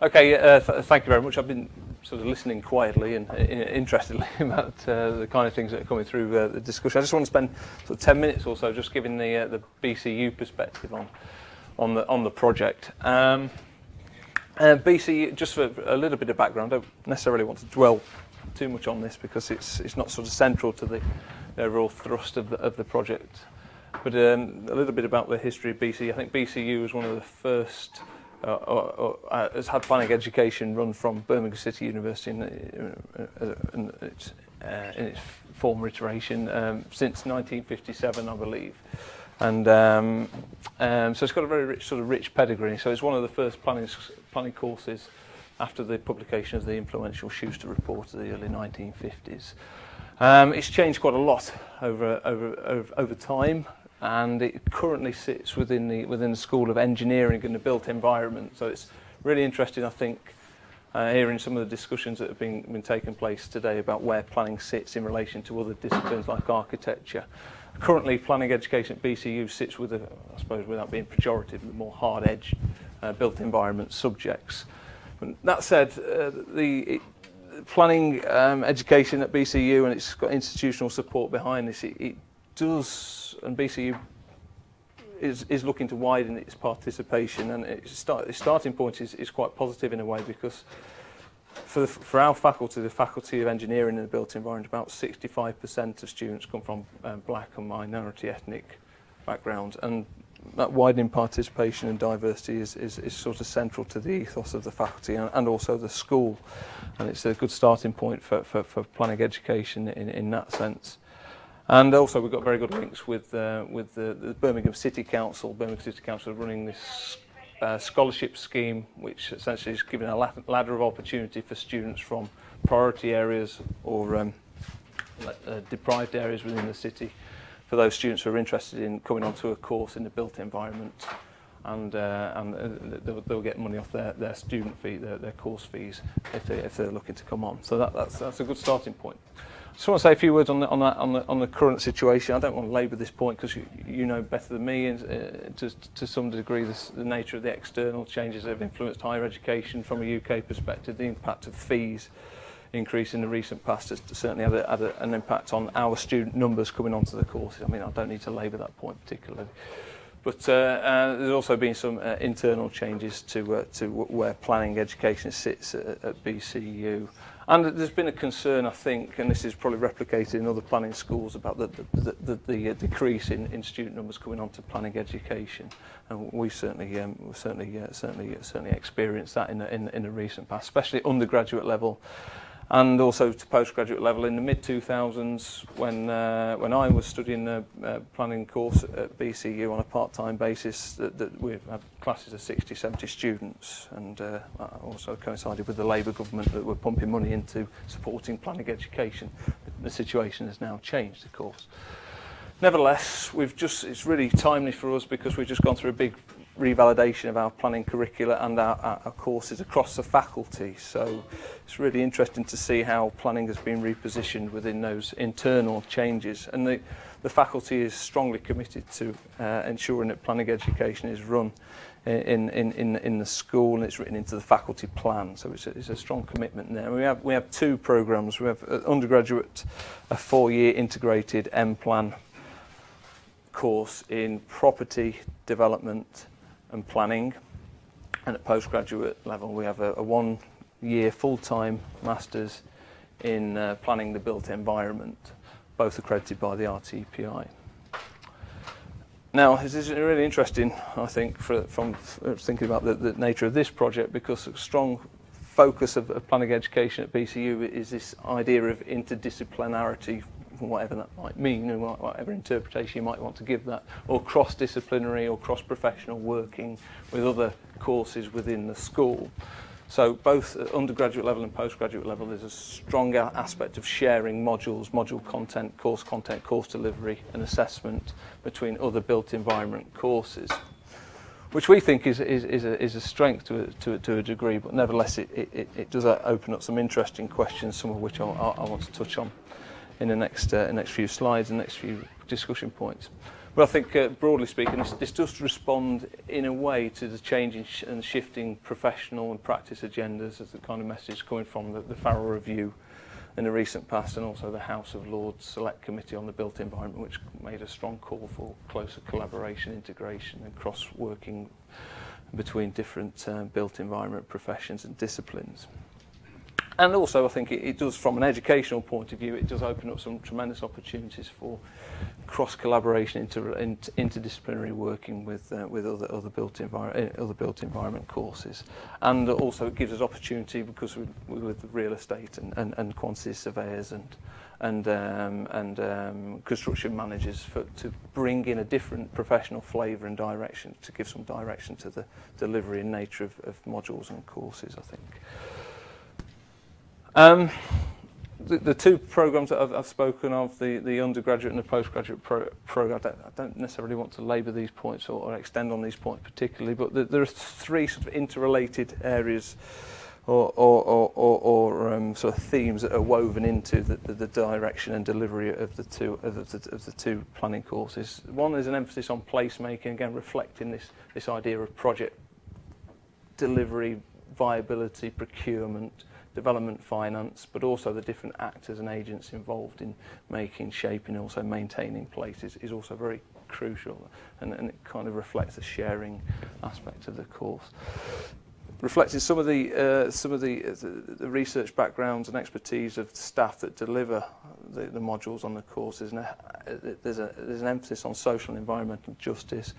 Okay, thank you very much. I've been sort of listening quietly and interestedly about the kind of things that are coming through the discussion. I just want to spend sort of 10 minutes or so just giving the BCU perspective on the project. BCU, just for a little bit of background, I don't necessarily want to dwell too much on this because it's not sort of central to the overall thrust of the project. But a little bit about the history of BCU. I think BCU was one of the first, has had planning education run from Birmingham City University in its former iteration since 1957, I believe. And so it's got a very rich pedigree. So it's one of the first planning courses after the publication of the influential Schuster report of the early 1950s. It's changed quite a lot over time, and it currently sits within the School of Engineering and the Built Environment. So it's really interesting, I think, hearing some of the discussions that have been taking place today about where planning sits in relation to other disciplines like architecture. Currently, planning education at BCU sits with, I suppose, without being pejorative, the more hard-edged built environment subjects. And that said, the planning education at BCU, and it's got institutional support behind this, it does, and BCU is looking to widen its participation, and its starting point is quite positive in a way, because for our faculty, the Faculty of Engineering in the Built Environment, about 65% of students come from black and minority ethnic backgrounds, and that widening participation and diversity is sort of central to the ethos of the faculty and also the school, and it's a good starting point for planning education in that sense. And also we've got very good links with the Birmingham City Council. Birmingham City Council are running this scholarship scheme, which essentially is giving a ladder of opportunity for students from priority areas or deprived areas within the city, for those students who are interested in coming onto a course in the built environment, and they'll get money off their student fee, their course fees, if they're looking to come on. So that's a good starting point. I just want to say a few words on the current situation. I don't want to labour this point because you know better than me, and to some degree the nature of the external changes that have influenced higher education from a UK perspective. The impact of fees increase in the recent past has certainly had an impact on our student numbers coming onto the courses. I mean, I don't need to labour that point particularly. But there's also been some internal changes to where planning education sits at BCU. And there's been a concern, I think, and this is probably replicated in other planning schools, about the decrease in student numbers coming onto planning education. And we've certainly experienced that in the recent past, especially undergraduate level. And also to postgraduate level in the mid-2000s, when I was studying a planning course at BCU on a part-time basis, that we had classes of 60, 70 students, and also coincided with the Labour government that were pumping money into supporting planning education. The situation has now changed, of course. Nevertheless, it's really timely for us because we've just gone through a big revalidation of our planning curricula and our courses across the faculty. So it's really interesting to see how planning has been repositioned within those internal changes. And the faculty is strongly committed to ensuring that planning education is run in the school, and it's written into the faculty plan. So it's a strong commitment there. We have two programs. We have undergraduate, a 4-year integrated M-Plan course in property development and planning, and at postgraduate level we have a 1-year full-time masters in planning the built environment, both accredited by the RTPI. Now, this is really interesting, I think, from thinking about the nature of this project, because a strong focus of planning education at BCU is this idea of interdisciplinarity, whatever that might mean, and whatever interpretation you might want to give that, or cross-disciplinary or cross-professional working with other courses within the school. So both at undergraduate level and postgraduate level, there's a strong aspect of sharing modules, module content, course delivery and assessment between other built environment courses, which we think is a strength to a degree, but nevertheless it does open up some interesting questions, some of which I want to touch on in the next few slides and next few discussion points. Well, I think broadly speaking, this does respond in a way to the changing and shifting professional and practice agendas, as the kind of message coming from the Farrell Review in the recent past, and also the House of Lords Select Committee on the Built Environment, which made a strong call for closer collaboration, integration and cross-working between different built environment professions and disciplines. And also I think it does, from an educational point of view, it does open up some tremendous opportunities for cross-collaboration, interdisciplinary working with other built environment courses. And also it gives us opportunity, because with real estate and quantity surveyors and construction managers, to bring in a different professional flavour and direction, to give some direction to the delivery and nature of modules and courses, I think. The two programmes that I've spoken of, the undergraduate and the postgraduate programme, I don't necessarily want to labour these points or extend on these points particularly, but there are three sort of interrelated areas or sort of themes that are woven into the direction and delivery of the two planning courses. One is an emphasis on placemaking, again reflecting this idea of project delivery, viability, procurement, development finance, but also the different actors and agents involved in making, shaping, and also maintaining places is also very crucial, and it kind of reflects the sharing aspect of the course. Reflecting some of the research backgrounds and expertise of staff that deliver the modules on the courses, and there's an emphasis on social and environmental justice.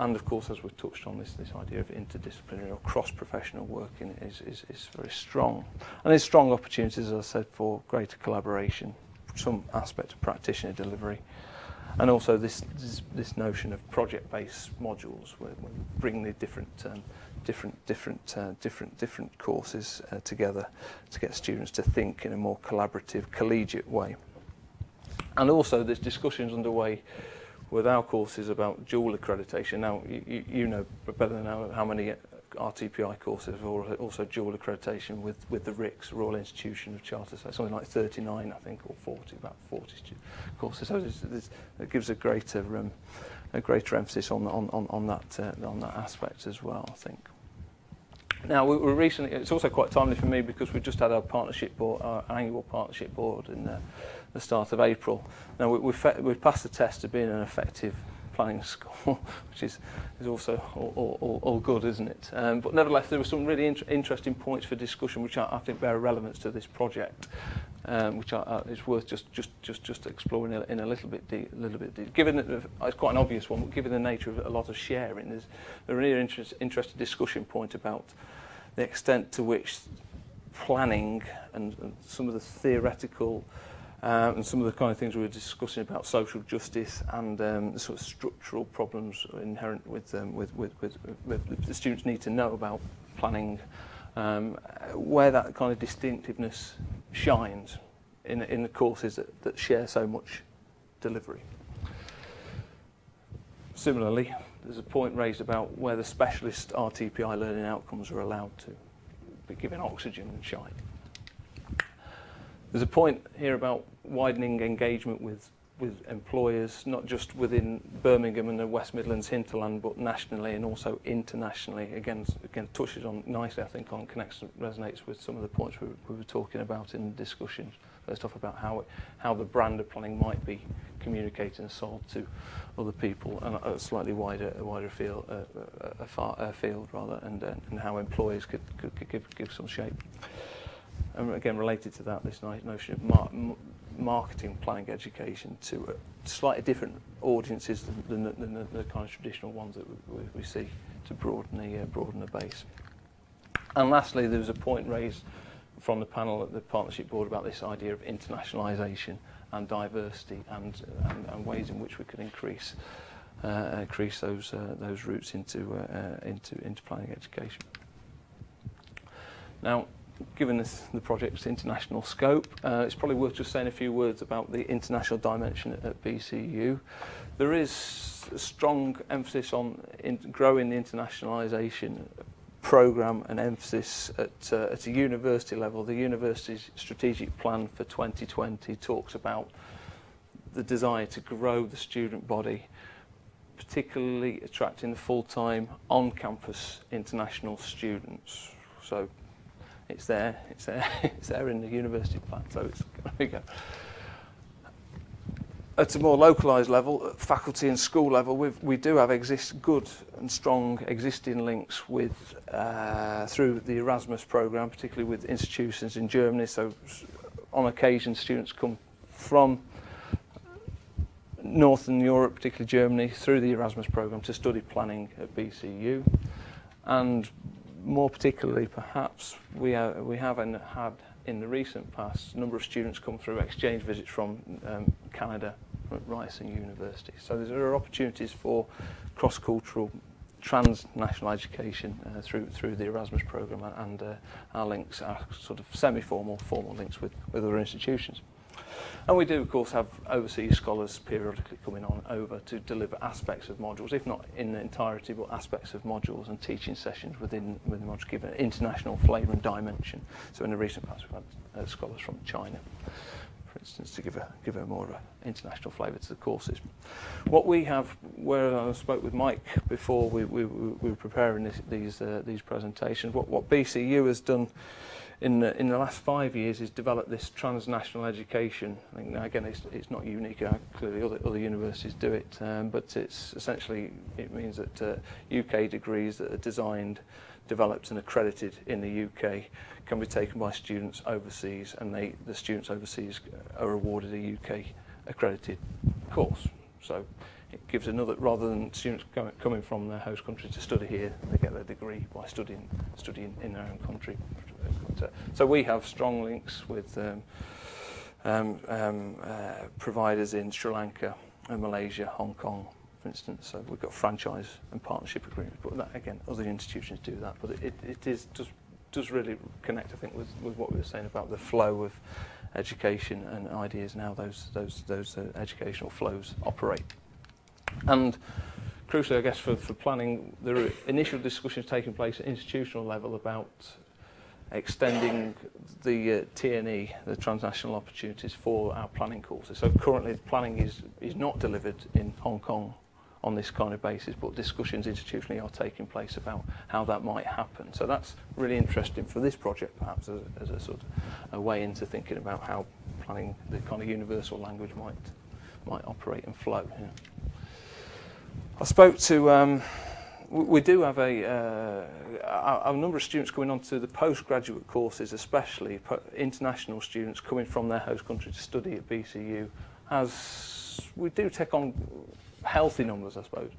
And of course, as we've touched on, this idea of interdisciplinary or cross-professional working is very strong. And there's strong opportunities, as I said, for greater collaboration, some aspect of practitioner delivery, and also this notion of project-based modules, where we bring the different courses together to get students to think in a more collaborative, collegiate way. And also, there's discussions underway with our courses about dual accreditation. Now, you know better than I how many RTPI courses are also dual accreditation with the RICS, Royal Institution of Charter, so something like 39, I think, or 40, about 40 courses. So it gives a greater emphasis on that aspect as well, I think. Now, we recently, it's also quite timely for me because we've just had our partnership board, our annual partnership board in the start of April. Now, we've passed the test of being an effective planning school, which is also all good, isn't it? But nevertheless, there were some really interesting points for discussion, which I think bear relevance to this project, which is worth just exploring in a little bit deep. Given that it's quite an obvious one, but given the nature of a lot of sharing, there's a really interesting discussion point about the extent to which planning and some of the theoretical and some of the kind of things we were discussing about social justice and the sort of structural problems inherent with the students need to know about planning, where that kind of distinctiveness shines in the courses that share so much delivery. Similarly, there's a point raised about where the specialist RTPI learning outcomes are allowed to be given oxygen and shine. There's a point here about widening engagement with employers, not just within Birmingham and the West Midlands hinterland, but nationally and also internationally. Again touches on nicely, I think, on connects and resonates with some of the points we were talking about in the discussion. First off, about how the brand of planning might be communicated and sold to other people, and a slightly wider field, and how employers could give some shape. And again, related to that, this notion of marketing planning education to slightly different audiences than the kind of traditional ones that we see, to broaden the base. And lastly, there was a point raised from the panel at the partnership board about this idea of internationalisation and diversity and ways in which we can increase those routes into planning education. Now, given the project's international scope, it's probably worth just saying a few words about the international dimension at BCU. There is a strong emphasis on growing the internationalisation programme and emphasis at a university level. The university's strategic plan for 2020 talks about the desire to grow the student body particularly attracting the full-time on-campus international students. So it's there in the university plan, so there we go. At a more localised level, at faculty and school level, we do have good and strong existing links with through the Erasmus programme, particularly with institutions in Germany. So on occasion, students come from Northern Europe, particularly Germany, through the Erasmus programme to study planning at BCU. And more particularly, perhaps, we have and had in the recent past a number of students come through exchange visits from Canada at Ryerson University. So there are opportunities for cross-cultural, transnational education through the Erasmus programme, and our links are sort of semi-formal, formal links with other institutions. And we do, of course, have overseas scholars periodically coming on over to deliver aspects of modules, if not in the entirety, but aspects of modules and teaching sessions within the module, given international flavour and dimension. So in the recent past, we've had scholars from China, for instance, to give a more of an international flavour to the courses. What we have, where I spoke with Mike before we were preparing these presentations, what BCU has done in the last 5 years is develop this transnational education. I think, again, it's not unique. Clearly, other universities do it, but it's essentially, it means that UK degrees that are designed, developed and accredited in the UK can be taken by students overseas, and the students overseas are awarded a UK accredited course. So it gives another, rather than students coming from their host country to study here, they get their degree by studying in their own country. So we have strong links with providers in Sri Lanka and Malaysia, Hong Kong, for instance. So we've got franchise and partnership agreements. But that, again, other institutions do that. But it does really connect, I think, with what we were saying about the flow of education and ideas and how those educational flows operate. And crucially, I guess, for planning, there are initial discussions taking place at institutional level about extending the TNE, the transnational opportunities, for our planning courses. So currently planning is not delivered in Hong Kong on this kind of basis, but discussions institutionally are taking place about how that might happen. So that's really interesting for this project, perhaps, as a sort of a way into thinking about how planning, the kind of universal language might operate and flow. Yeah. I spoke to we do have a number of students coming on to the postgraduate courses, especially international students coming from their host country to study at BCU. As we do take on healthy numbers, I suppose,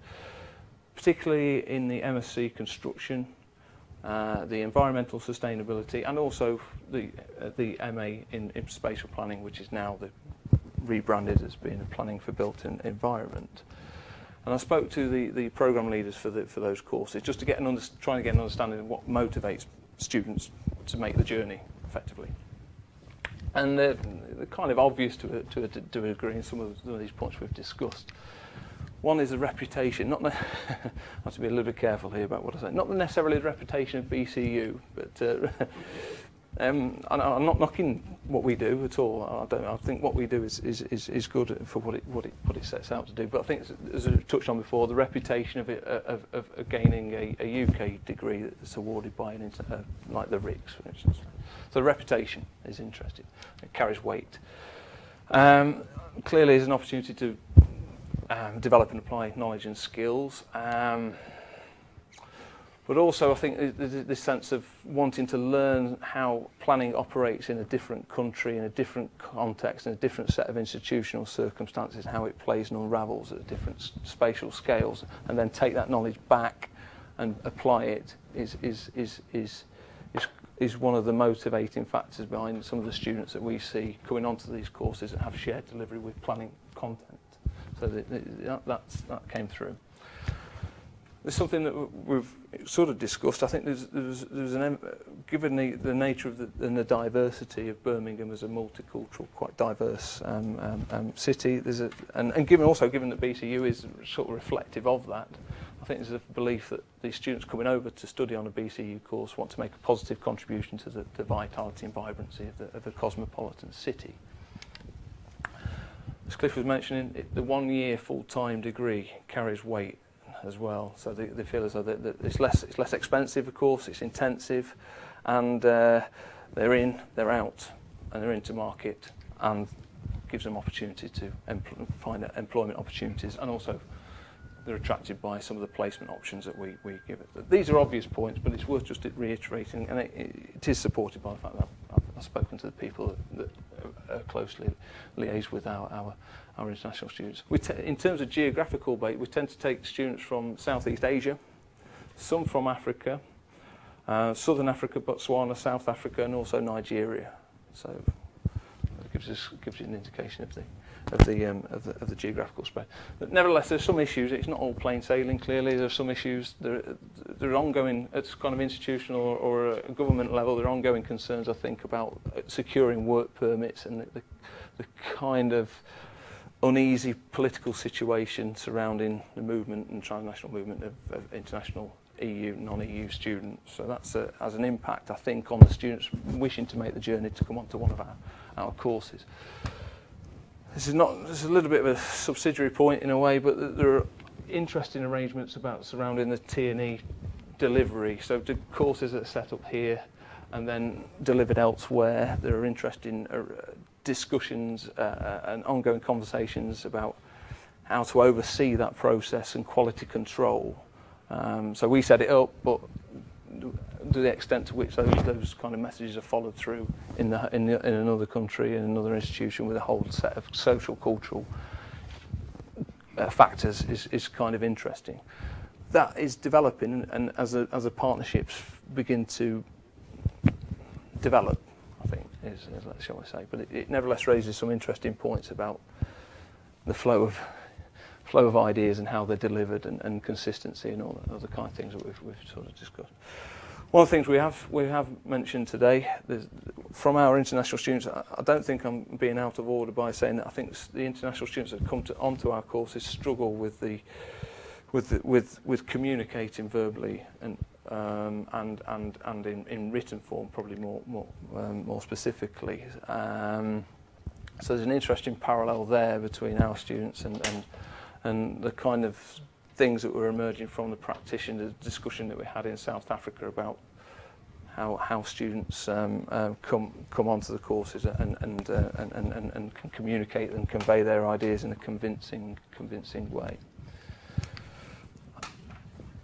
particularly in the MSc construction, the environmental sustainability, and also the MA in spatial planning, which is now rebranded as being a planning for built environment. And I spoke to the programme leaders for those courses, just to trying to get an understanding of what motivates students to make the journey effectively. And they're kind of obvious to a degree in some of these points we've discussed. One is the reputation. I have to be a little bit careful here about what I say. Not necessarily the reputation of BCU, but I'm not knocking what we do at all. I think what we do is good for what it sets out to do. But I think, as I touched on before, the reputation of gaining a UK degree that's awarded by like the RICS, for instance. So the reputation is interesting. It carries weight. Clearly, there's an opportunity to develop and apply knowledge and skills. But also, I think this sense of wanting to learn how planning operates in a different country, in a different context, in a different set of institutional circumstances, how it plays and unravels at different spatial scales, and then take that knowledge back and apply it is one of the motivating factors behind some of the students that we see coming onto these courses that have shared delivery with planning content. So that came through. There's something that we've sort of discussed. I think given the nature of and the diversity of Birmingham as a multicultural, quite diverse city, and given that BCU is sort of reflective of that, I think there's a belief that the students coming over to study on a BCU course want to make a positive contribution to the vitality and vibrancy of the cosmopolitan city. as Cliff was mentioning, the 1 year full-time degree carries weight as well. So they feel as though that it's less expensive, of course, it's intensive, and they're in, they're out, and they're into market, and gives them opportunity to find employment opportunities, and also they're attracted by some of the placement options that we give it. These are obvious points, but it's worth just reiterating, and it is supported by the fact that I've spoken to the people that are closely liaised with our international students. In terms of geographical base, we tend to take students from Southeast Asia, some from Africa, Southern Africa, Botswana, South Africa, and also Nigeria. So it gives you an indication of the geographical spread. But nevertheless, there's some issues. It's not all plain sailing. Clearly, there's some issues. There are ongoing, at kind of institutional or a government level, there are ongoing concerns, I think, about securing work permits and the kind of uneasy political situation surrounding the movement and transnational movement of international EU, non-EU students. So that's has an impact, I think, on the students wishing to make the journey to come onto one of our courses. This is a little bit of a subsidiary point in a way, but there are interesting arrangements surrounding the T&E delivery. So the courses that are set up here and then delivered elsewhere, there are interesting discussions and ongoing conversations about how to oversee that process and quality control. So we set it up, but to the extent to which those kind of messages are followed through in another country, in another institution with a whole set of social, cultural factors is kind of interesting. That is developing, and as the partnerships begin to develop, I think, shall we say. But it nevertheless raises some interesting points about the flow of ideas and how they're delivered and consistency and all that other kind of things that we've sort of discussed. One of the things we have mentioned today from our international students, I don't think I'm being out of order by saying that I think the international students that come onto our courses struggle with communicating verbally and in written form, probably more specifically. So there's an interesting parallel there between our students and the kind of things that were emerging from the practitioner discussion that we had in South Africa about how students come onto the courses and can communicate and convey their ideas in a convincing way.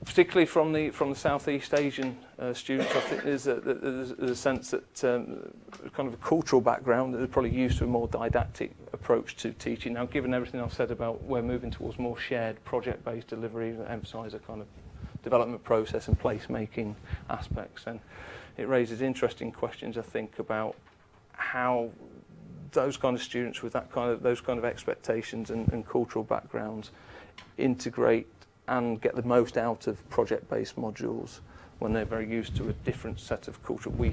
Particularly from the Southeast Asian students, I think there's a sense that kind of a cultural background that they're probably used to a more didactic approach to teaching. Now, given everything I've said about we're moving towards more shared project-based delivery that emphasise a kind of development process and place-making aspects, and it raises interesting questions, I think, about how those kind of students with those kind of expectations and cultural backgrounds integrate and get the most out of project-based modules when they're very used to a different set of culture. We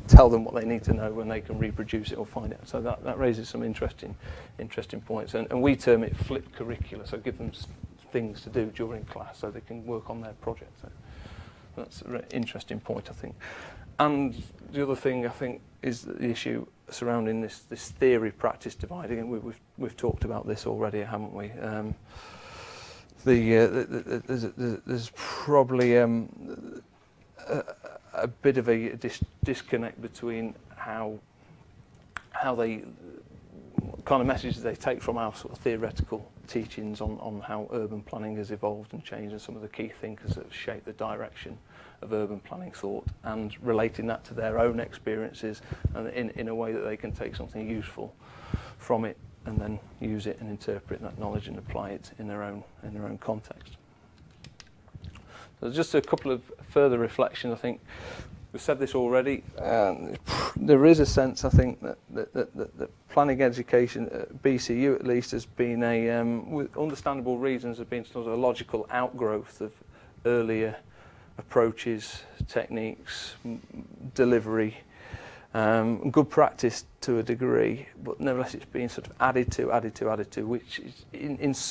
tell them what they need to know when they can reproduce it or find it. So that raises some interesting points. And we term it flipped curricula, so give them things to do during class so they can work on their project. So that's an interesting point, I think. And the other thing, I think, is the issue surrounding this theory-practice divide. Again, we've talked about this already, haven't we? There's probably a bit of a disconnect between how they kind of messages they take from our sort of theoretical teachings on how urban planning has evolved and changed, and some of the key thinkers that have shaped the direction of urban planning thought, and relating that to their own experiences and in a way that they can take something useful from it and then use it and interpret that knowledge and apply it in their own context. So just a couple of further reflections. I think we've said this already. There is a sense, I think, that planning education at BCU at least has been with understandable reasons, has been sort of a logical outgrowth of earlier approaches, techniques, delivery. Good practice to a degree, but nevertheless it's been sort of added to, which is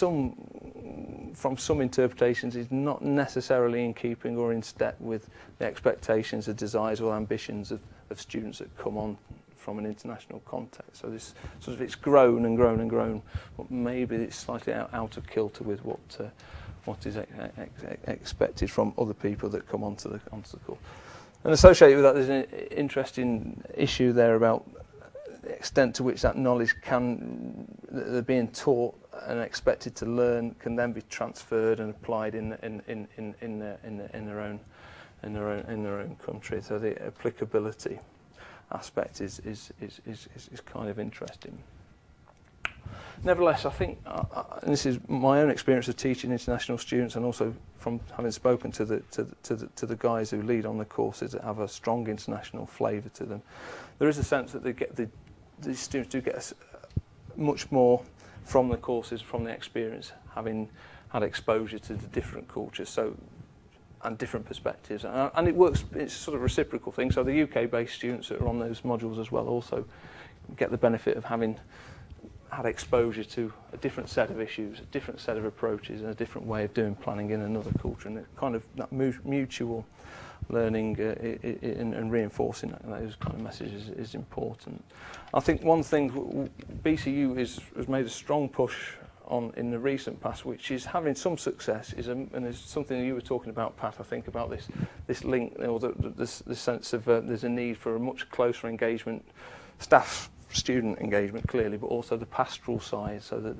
from some interpretations is not necessarily in keeping or in step with the expectations, the desires or ambitions of students that come on from an international context. So this sort of, it's grown and grown and grown, but maybe it's slightly out of kilter with what is expected from other people that come onto the course. And associated with that, there's an interesting issue there about the extent to which that knowledge they're being taught and expected to learn can then be transferred and applied in their own country. So the applicability aspect is kind of interesting. Nevertheless, I think, and this is my own experience of teaching international students, and also from having spoken to the guys who lead on the courses that have a strong international flavour to them, there is a sense that the students do get much more from the courses, from the experience, having had exposure to the different cultures, and different perspectives, and it works. It's sort of a reciprocal thing. So the UK-based students that are on those modules as well also get the benefit of having had exposure to a different set of issues, a different set of approaches, and a different way of doing planning in another culture, and it kind of that mutual learning and reinforcing those kind of messages is important. I think one thing BCU has made a strong push on in the recent past, which is having some success, and there's something you were talking about, Pat, I think, about this link, or this sense of there's a need for a much closer engagement, staff-student engagement clearly, but also the pastoral side, so that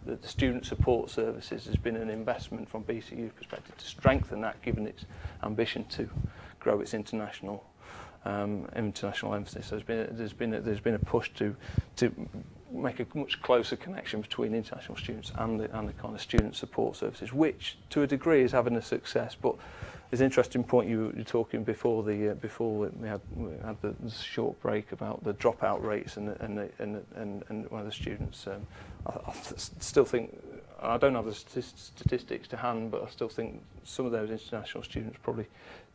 the student support services has been an investment from BCU's perspective to strengthen that, given its ambition to grow its international emphasis. So there's been a push to make a much closer connection between international students and the kind of student support services, which to a degree is having a success. But there's an interesting point you were talking before we had the short break about the dropout rates and one of the students. I still think, I don't have the statistics to hand, but I still think some of those international students probably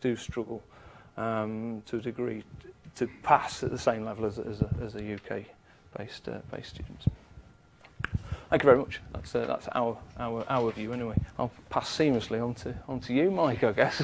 do struggle to a degree to pass at the same level as the UK-based students. Thank you very much. That's our view anyway. I'll pass seamlessly on to you, Mike, I guess.